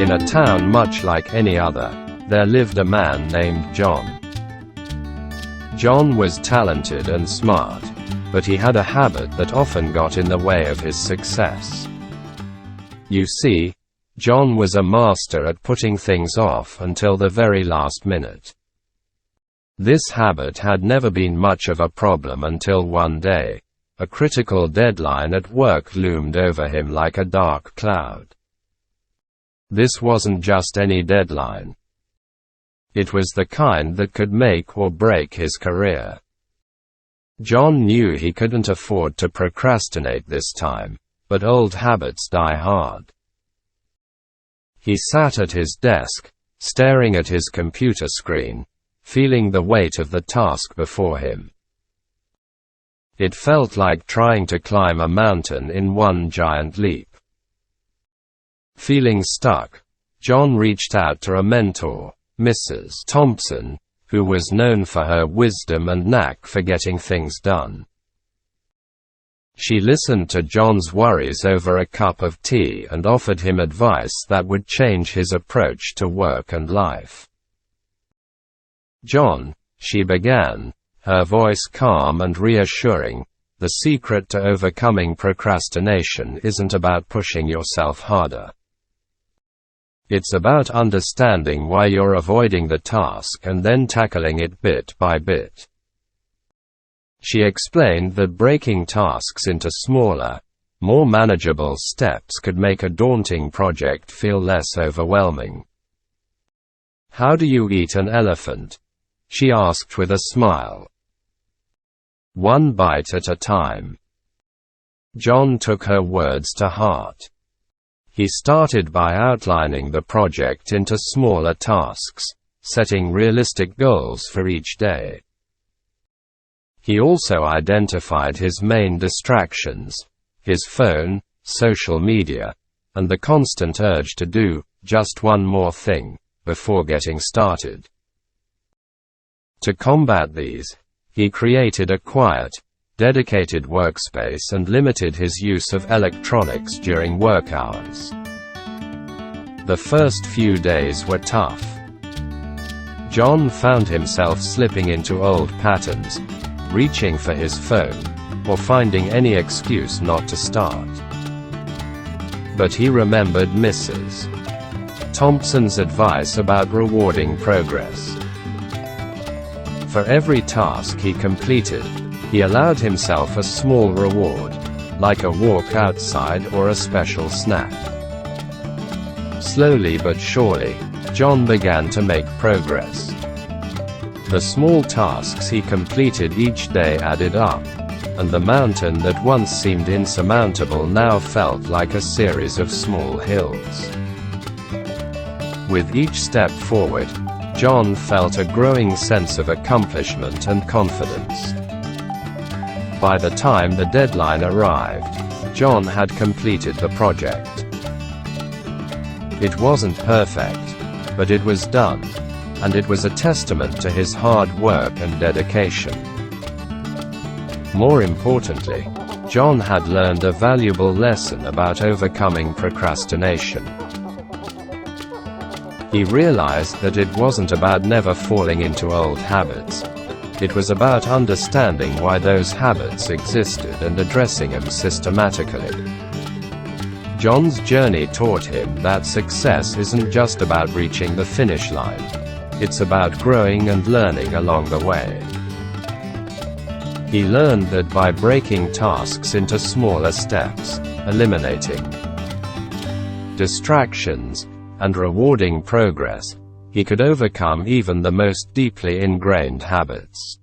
In a town much like any other, there lived a man named John. John was talented and smart, but he had a habit that often got in the way of his success. You see, John was a master at putting things off until the very last minute. This habit had never been much of a problem until one day, a critical deadline at work loomed over him like a dark cloud. This wasn't just any deadline. It was the kind that could make or break his career. John knew he couldn't afford to procrastinate this time, but old habits die hard. He sat at his desk, staring at his computer screen, feeling the weight of the task before him. It felt like trying to climb a mountain in one giant leap. Feeling stuck, John reached out to a mentor, Mrs. Thompson, who was known for her wisdom and knack for getting things done. She listened to John's worries over a cup of tea and offered him advice that would change his approach to work and life. "John," she began, her voice calm and reassuring, "the secret to overcoming procrastination isn't about pushing yourself harder. It's about understanding why you're avoiding the task and then tackling it bit by bit." She explained that breaking tasks into smaller, more manageable steps could make a daunting project feel less overwhelming. "How do you eat an elephant?" she asked with a smile. "One bite at a time." John took her words to heart. He started by outlining the project into smaller tasks, setting realistic goals for each day. He also identified his main distractions: his phone, social media, and the constant urge to do just one more thing before getting started. To combat these, he created a quiet, dedicated workspace and limited his use of electronics during work hours. The first few days were tough. John found himself slipping into old patterns, reaching for his phone, or finding any excuse not to start. But he remembered Mrs. Thompson's advice about rewarding progress. For every task he completed, he allowed himself a small reward, like a walk outside or a special snack. Slowly but surely, John began to make progress. The small tasks he completed each day added up, and the mountain that once seemed insurmountable now felt like a series of small hills. With each step forward, John felt a growing sense of accomplishment and confidence. By the time the deadline arrived, John had completed the project. It wasn't perfect, but it was done, and it was a testament to his hard work and dedication. More importantly, John had learned a valuable lesson about overcoming procrastination. He realized that it wasn't about never falling into old habits. It was about understanding why those habits existed and addressing them systematically. John's journey taught him that success isn't just about reaching the finish line. It's about growing and learning along the way. He learned that by breaking tasks into smaller steps, eliminating distractions, and rewarding progress, he could overcome even the most deeply ingrained habits.